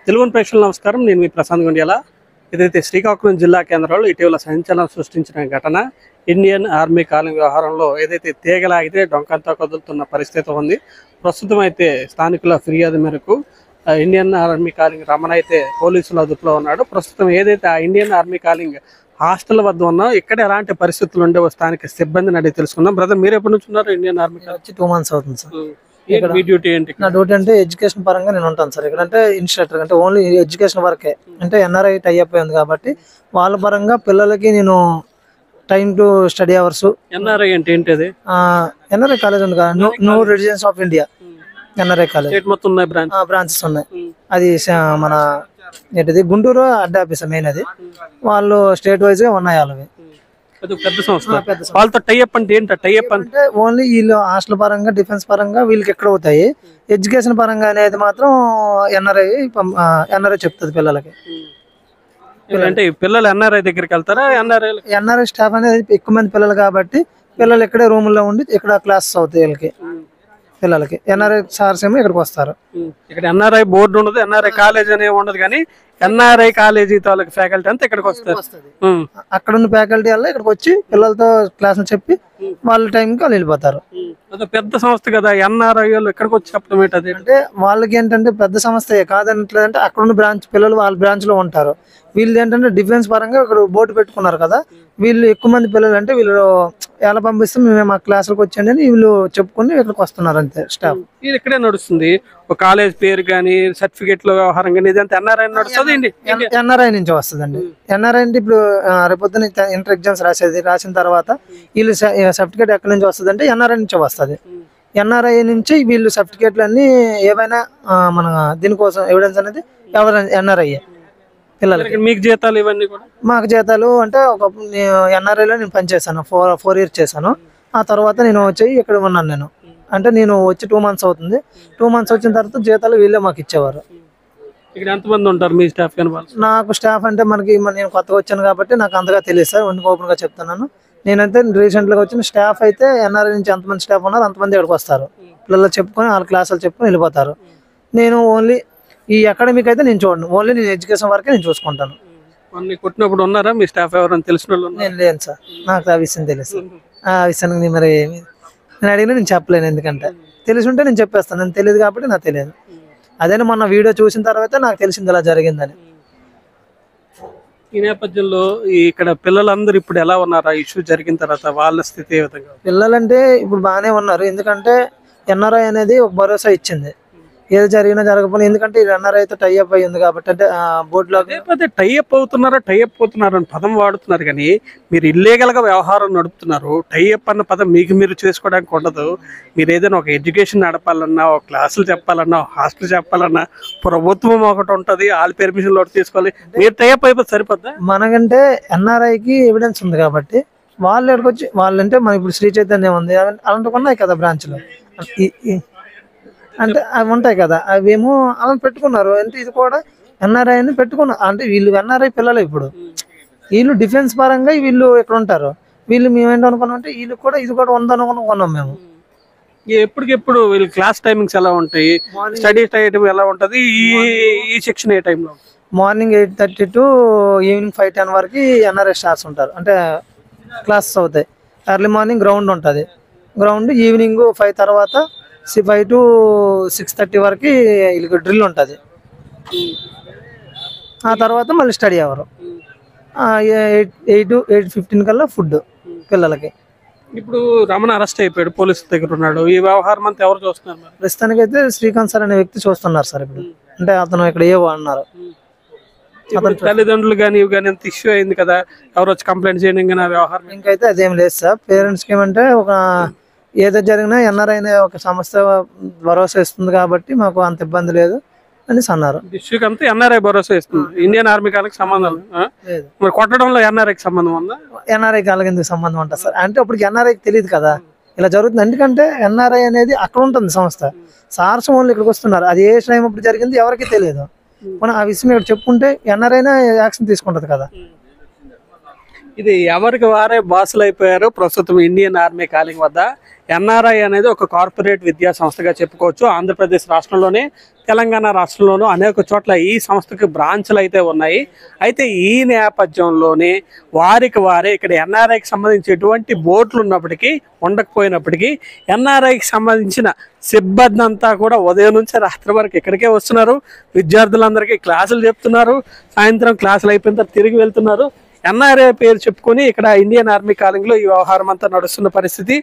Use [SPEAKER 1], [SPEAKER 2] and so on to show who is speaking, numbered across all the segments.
[SPEAKER 1] తెలుగు ప్రేక్షకులకు నమస్కారం. నేను మీ ప్రశాంత్ గుండియాల. ఏదైతే శ్రీకాకుళం జిల్లా కేంద్రంలో ఇటీవల సంచలనం సృష్టించిన ఘటన ఇండియన్ ఆర్మీ కాలింగ్ వ్యవహారంలో ఏదైతే తీగలాగితే డొంకంతా కదులుతున్న పరిస్థితి ఉంది. ప్రస్తుతం అయితే స్థానికుల ఫిర్యాదు మేరకు ఇండియన్ ఆర్మీ కాలింగ్ రమణ అయితే పోలీసుల అదుపులో ఉన్నాడు. ప్రస్తుతం ఏదైతే ఆ ఇండియన్ ఆర్మీ కాలింగ్ హాస్టల్ వద్ద ఉన్నా ఇక్కడ ఎలాంటి పరిస్థితులు ఉండేవో స్థానిక సిబ్బందిని అడిగి తెలుసుకుందాం. బ్రదర్, మీరు ఎప్పటి నుంచి ఉన్నారు ఇండియన్ ఆర్మీ
[SPEAKER 2] వచ్చి 2 months అవుతుంది సార్.
[SPEAKER 1] మీ డ్యూటీ ఏంటి?
[SPEAKER 2] నా డ్యూటీ అంటే ఎడ్యుకేషన్ పరంగా నేను ఉంటాను సార్. ఇక్కడ అంటే ఇన్స్ట్రక్టర్ అంటే ఓన్లీ ఎడ్యుకేషన్ వరకే. అంటే ఎన్ఆర్ఐ టై అయిపోయింది కాబట్టి వాళ్ళ పరంగా పిల్లలకి నేను time to study hours.
[SPEAKER 1] NRI అంటే ఏంటి?
[SPEAKER 2] ఎన్ఆర్ఐ కాలేజ్ ఉంది కదా, new residence of India NRI college
[SPEAKER 1] మొత్తం
[SPEAKER 2] బ్రాంచెస్ ఉన్నాయి. అది మన ఏంటిది గుంటూరు అడ్డ ఆఫీస్ మెయిన్. అది వాళ్ళు స్టేట్ వైజ్ గా ఉన్నాయి. వాళ్ళవి
[SPEAKER 1] పెద్ద సంస్థ. వాళ్ళతో టైఅప్ అంటే ఏంటి? టైఅప్
[SPEAKER 2] అంటే ఓన్లీ వీళ్ళు హాస్టల్ పరంగా డిఫెన్స్ పరంగా వీళ్ళకి ఎక్కడ అవుతాయి. ఎడ్యుకేషన్ పరంగా అనేది మాత్రం ఎన్ఆర్ఐ చెప్తుంది పిల్లలకి.
[SPEAKER 1] అంటే పిల్లలు ఎన్ఆర్ఐ దగ్గరికి వెళ్తారా?
[SPEAKER 2] ఎన్ఆర్ఐ స్టాఫ్ అనేది ఎక్కువ మంది పిల్లలు కాబట్టి పిల్లలు ఇక్కడే రూముల్లో ఉండి ఇక్కడ క్లాసెస్ అవుతాయి వీళ్ళకి పిల్లలకి. ఎన్ఆర్ఐ సార్స్ ఏమో ఇక్కడికి వస్తారు.
[SPEAKER 1] ఇక్కడ ఎన్ఆర్ఐ బోర్డు ఉండదు, ఎన్ఆర్ఐ కాలేజ్ అనేవి ఉండదు, కానీ ఎన్ఆర్ఐ కాలేజీ తాలూకు ఫ్యాకల్టీ అంతా ఇక్కడికి వస్తారు.
[SPEAKER 2] అక్కడ ఉన్న ఫ్యాకల్టీ వల్ల ఇక్కడికి వచ్చి పిల్లలతో క్లాసులు చెప్పి వాళ్ళ టైంకి వాళ్ళు వెళ్ళిపోతారు.
[SPEAKER 1] పెద్ద సంస్థ కదా, ఎన్ఆర్ఐ వాళ్ళు ఇక్కడికి వచ్చి చెప్పడం ఏంటది?
[SPEAKER 2] అంటే వాళ్ళకి ఏంటంటే పెద్ద సంస్థ కాదనట్లేదంటే అక్కడ ఉన్న బ్రాంచ్ పిల్లలు వాళ్ళ బ్రాంచ్ లో ఉంటారు. వీళ్ళు ఏంటంటే డిఫెన్స్ పరంగా ఇక్కడ బోర్డు పెట్టుకున్నారు కదా, వీళ్ళు ఎక్కువ మంది పిల్లలు అంటే వీళ్ళు ఎలా పంపిస్తే మేము మా క్లాసులకు వచ్చండి అని వీళ్ళు చెప్పుకుని ఇక్కడికి వస్తున్నారు అంతే స్టాఫ్.
[SPEAKER 1] ఇది ఇక్కడే నడుస్తుంది. ఒక కాలేజ్ పేరు కానీ సర్టిఫికేట్ లో వ్యవహారం కానీ ఇదంతా ఎన్ఆర్ఐ నడుస్తుంది.
[SPEAKER 2] ఎన్ఆర్ఐ నుంచి వస్తుందండి. ఎన్ఆర్ఐ అంటే ఇప్పుడు రేపొద్దున ఇంటర్ ఎగ్జామ్స్ రాసిన తర్వాత వీళ్ళు సర్టిఫికేట్ ఎక్కడి నుంచి వస్తుంది అంటే ఎన్ఆర్ఐ నుంచి వస్తుంది. ఎన్ఆర్ఐ నుంచి వీళ్ళు సర్టిఫికేట్లు అన్ని ఏవైనా మన దీనికోసం ఎవిడెన్స్ అనేది ఎన్ఆర్ఐ పిల్లలకి.
[SPEAKER 1] మీకు జీతాలు ఇవన్నీ కూడా?
[SPEAKER 2] మాకు జీతాలు అంటే ఒక ఎన్ఆర్ఐలో నేను పనిచేశాను, 4 years చేశాను. ఆ తర్వాత నేను వచ్చి ఇక్కడ ఉన్నాను. నేను అంటే నేను వచ్చి 2 months అవుతుంది. 2 months వచ్చిన తర్వాత జీతాలు వీళ్ళే మాకు ఇచ్చేవారు.
[SPEAKER 1] ఇక్కడ ఎంతమంది ఉంటారు మీ స్టాఫ్?
[SPEAKER 2] నాకు స్టాఫ్ అంటే నేను కొత్తగా వచ్చాను కాబట్టి నాకు అంతగా తెలియదు సార్, ఓపెన్ గా చెప్తున్నాను. నేనైతే రీసెంట్ గా వచ్చిన స్టాఫ్ అయితే ఎన్ఆర్ఐ నుంచి ఎంతమంది స్టాఫ్ ఉన్నారు అంతమంది ఇక్కడికి వస్తారు. పిల్లలు చెప్పుకొని వాళ్ళ క్లాసులు చెప్పుకొని వెళ్ళిపోతారు. నేను ఓన్లీ ఈ అకాడమిక్ అయితే నేను చూడను, ఓన్లీ నేను ఎడ్యుకేషన్ వరకే నేను చూసుకుంటాను.
[SPEAKER 1] కొట్టినప్పుడు ఉన్నారా మీ స్టాఫ్ ఎవరైనా తెలిసిన వాళ్ళు?
[SPEAKER 2] నేను లేను సార్, నాకు ఆ విషయం తెలుసు. ఆ విషయానికి మరి నేను అడిగినా నేను చెప్పలేను, ఎందుకంటే తెలిసి ఉంటే నేను చెప్పేస్తాను. నేను తెలియదు కాబట్టి నాకు తెలియదు. అదే మొన్న వీడియో చూసిన తర్వాత నాకు తెలిసింది ఇలా జరిగిందని.
[SPEAKER 1] ఈ నేపథ్యంలో ఇక్కడ పిల్లలందరూ ఇప్పుడు ఎలా ఉన్నారు? ఇష్యూ జరిగిన తర్వాత వాళ్ళ స్థితి ఏ విధంగా?
[SPEAKER 2] పిల్లలంటే ఇప్పుడు బాగానే ఉన్నారు, ఎందుకంటే ఎన్ఆర్ఐ అనేది ఒక భరోసా ఇచ్చింది. ఏది జరిగినా జరగకపోయినా, ఎందుకంటే ఎన్ఆర్ఐ అయితే టైఅప్ అయ్యింది కాబట్టి. అంటే బోర్డులో
[SPEAKER 1] టైఅప్ అవుతున్నారా అని పదం వాడుతున్నారు, కానీ మీరు ఇల్లీగల్ గా వ్యవహారం నడుపుతున్నారు. టైఅప్ అన్న పదం మీకు మీరు చేసుకోవడానికి ఉండదు. మీరు ఏదైనా ఒక ఎడ్యుకేషన్ నడపాలన్నా, ఒక క్లాసులు చెప్పాలన్నా, హాస్టల్ చెప్పాలన్నా ప్రభుత్వం ఒకటి ఉంటుంది, వాళ్ళ పెర్మిషన్ ఒకటి తీసుకోవాలి. మీరు టైఅప్ అయిపోతే సరిపోద్దా?
[SPEAKER 2] మనకంటే ఎన్ఆర్ఐకి ఎవిడెన్స్ ఉంది కాబట్టి వాళ్ళు ఎక్కడికి వచ్చి వాళ్ళంటే మన ఇప్పుడు శ్రీ చైతన్యం ఉంది, అలాంటివి ఉన్నాయి కదా బ్రాంచ్లో, అంటే అవి ఉంటాయి కదా, అవేమో అలా పెట్టుకున్నారు. అంటే ఇది కూడా ఎన్ఆర్ఐ అని పెట్టుకున్నారు. అంటే వీళ్ళు ఎన్ఆర్ఐ పిల్లలు, ఇప్పుడు వీళ్ళు డిఫెన్స్ పరంగా వీళ్ళు ఇక్కడ ఉంటారు. వీళ్ళు మేమేంటి అనుకున్నాం అంటే వీళ్ళు కూడా ఇది కూడా ఉందనుకున్నాం మేము.
[SPEAKER 1] ఎప్పటికెప్పుడు వీళ్ళు క్లాస్ టైమింగ్స్ ఎలా ఉంటాయి? స్టడీ టైం ఎలా ఉంటుంది? ఈ సెక్షన్ ఏ టైంలో?
[SPEAKER 2] మార్నింగ్ 8:30 to ఈవినింగ్ 5:10 వరకు ఎన్ఆర్ఐ స్టార్స్ ఉంటారు. అంటే క్లాసెస్ అవుతాయి. ఎర్లీ మార్నింగ్ గ్రౌండ్ ఉంటుంది. గ్రౌండ్ ఈవినింగ్ 5 తర్వాత 5 to 6:30 వరకు వీళ్ళకి డ్రిల్ ఉంటుంది. ఆ తర్వాత మళ్ళీ స్టడీ అవరు. 8 to 8:15 కల్లా ఫుడ్ పిల్లలకి.
[SPEAKER 1] ఇప్పుడు రమణ అరెస్ట్ అయిపోయాడు, పోలీసుల దగ్గర ఉన్నాడు. ఈ వ్యవహారం అంతా ఎవరు చూస్తున్నారు?
[SPEAKER 2] ప్రస్తుతానికి అయితే శ్రీకాంత్ సార్ అనే వ్యక్తి చూస్తున్నారు సార్ ఇప్పుడు. అంటే అతను ఇక్కడ ఏవో అన్నారు.
[SPEAKER 1] తల్లిదండ్రులు కానీ ఇవి కానీ ఎంత ఇష్యూ అయింది కదా, ఎవరు వచ్చి కంప్లైంట్ చేయడం కానీ ఆ వ్యవహారం
[SPEAKER 2] ఇంకైతే అదేం లేదు సార్. పేరెంట్స్కి ఏమంటే ఒక ఏదో జరిగినా ఎన్ఆర్ఐ అనే ఒక సంస్థ భరోసా ఇస్తుంది కాబట్టి మాకు అంత ఇబ్బంది లేదు అని అన్నారు.
[SPEAKER 1] ఇష్యూకి అంతా ఎన్ఆర్ఐ భరోసా ఇస్తుంది. ఇండియన్ ఆర్మీ కాళ్ళకి సంబంధం లేదు. మరి కొట్టడంలో ఎన్ఆర్ఐకి సంబంధం ఉందా?
[SPEAKER 2] ఎన్ఆర్ఐ కాళ్ళకి ఎందుకు సంబంధం ఉంటుంది సార్? అంటే అప్పటికి ఎన్ఆర్ఐకి తెలియదు కదా ఇలా జరుగుతుంది. ఎందుకంటే ఎన్ఆర్ఐ అనేది అక్కడ ఉంటుంది సంస్థ. సార్స్ ఓన్లీ ఇక్కడికి వస్తున్నారు. అది ఏ టైం అప్పుడు జరిగింది ఎవరికి తెలియదు. మనం ఆ విషయం ఇక్కడ చెప్పుకుంటే ఎన్ఆర్ఐనా యాక్షన్ తీసుకుంటది కదా.
[SPEAKER 1] ఇది ఎవరికి వారే బాసులు అయిపోయారు ప్రస్తుతం ఇండియన్ ఆర్మీ కాలింగ్ వద్ద. ఎన్ఆర్ఐ అనేది ఒక కార్పొరేట్ విద్యా సంస్థగా చెప్పుకోవచ్చు. ఆంధ్రప్రదేశ్ రాష్ట్రంలోనే, తెలంగాణ రాష్ట్రంలోనూ అనేక చోట్ల ఈ సంస్థకి బ్రాంచ్లు అయితే ఉన్నాయి. అయితే ఈ నేపథ్యంలోనే వారికి వారే ఇక్కడ ఎన్ఆర్ఐకి సంబంధించి ఎటువంటి బోర్డులు ఉన్నప్పటికీ ఉండకపోయినప్పటికీ ఎన్ఆర్ఐకి సంబంధించిన సిబ్బంది అంతా కూడా ఉదయం నుంచి రాత్రి వరకు ఇక్కడికే వస్తున్నారు. విద్యార్థులందరికీ క్లాసులు చెప్తున్నారు. సాయంత్రం క్లాసులు అయిపోయిన తర్వాత తిరిగి వెళ్తున్నారు. ఎన్ఆర్ఐ పేరు చెప్పుకొని ఇక్కడ ఇండియన్ ఆర్మీ కాలింగ్లో ఈ వ్యవహారం అంతా నడుస్తున్న పరిస్థితి.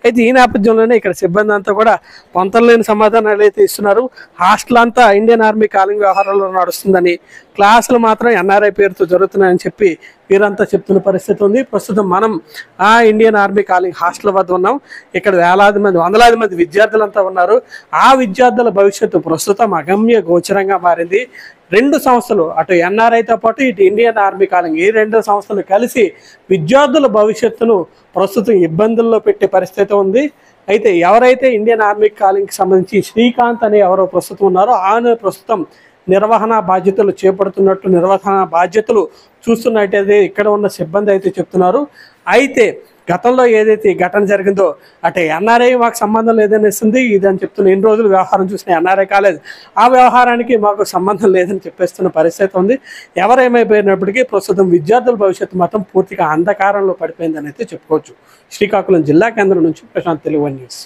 [SPEAKER 1] అయితే ఈ నేపథ్యంలోనే ఇక్కడ సిబ్బంది అంతా కూడా పొంతలేని సమాధానాలు అయితే ఇస్తున్నారు. హాస్టల్ అంతా ఇండియన్ ఆర్మీ కాలింగ్ వ్యవహారంలో నడుస్తుందని, క్లాసులు మాత్రం ఎన్ఆర్ఐ పేరుతో జరుగుతున్నాయని చెప్పి వీరంతా చెప్తున్న పరిస్థితి ఉంది. ప్రస్తుతం మనం ఆ ఇండియన్ ఆర్మీ కాలింగ్ హాస్టల్ వద్ద ఉన్నాం. ఇక్కడ వేలాది మంది, వందలాది మంది విద్యార్థులంతా ఉన్నారు. ఆ విద్యార్థుల భవిష్యత్తు ప్రస్తుతం అగమ్య గోచరంగా మారింది. రెండు సంస్థలు, అటు ఎన్ఆర్ఐతో పాటు ఇటు ఇండియన్ ఆర్మీ కాలింగ్, ఈ రెండు సంస్థలు కలిసి విద్యార్థుల భవిష్యత్తును ప్రస్తుతం ఇబ్బందుల్లో పెట్టే పరిస్థితి ఉంది. అయితే ఎవరైతే ఇండియన్ ఆర్మీ కాలింగ్కి సంబంధించి శ్రీకాంత్ అనే ఎవరో ప్రస్తుతం ఉన్నారో ఆయన ప్రస్తుతం నిర్వహణ బాధ్యతలు చేపడుతున్నట్టు, నిర్వహణ బాధ్యతలు చూస్తున్నట్టయితే ఇక్కడ ఉన్న సిబ్బంది అయితే చెప్తున్నారు. అయితే గతంలో ఏదైతే ఈ ఘటన జరిగిందో అటు ఎన్ఆర్ఐ మాకు సంబంధం లేదని ఇస్తుంది ఇదని చెప్తున్న, ఎన్ని రోజులు వ్యవహారం చూసిన ఎన్ఆర్ఐ కాలేదు, ఆ వ్యవహారానికి మాకు సంబంధం లేదని చెప్పేస్తున్న పరిస్థితి ఉంది. ఎవరేమైపోయినప్పటికీ ప్రస్తుతం విద్యార్థుల భవిష్యత్తు మాత్రం పూర్తిగా అంధకారంలో పడిపోయిందని అయితే చెప్పుకోవచ్చు. శ్రీకాకుళం జిల్లా కేంద్రం నుంచి ప్రశాంత్, తెలుగు న్యూస్.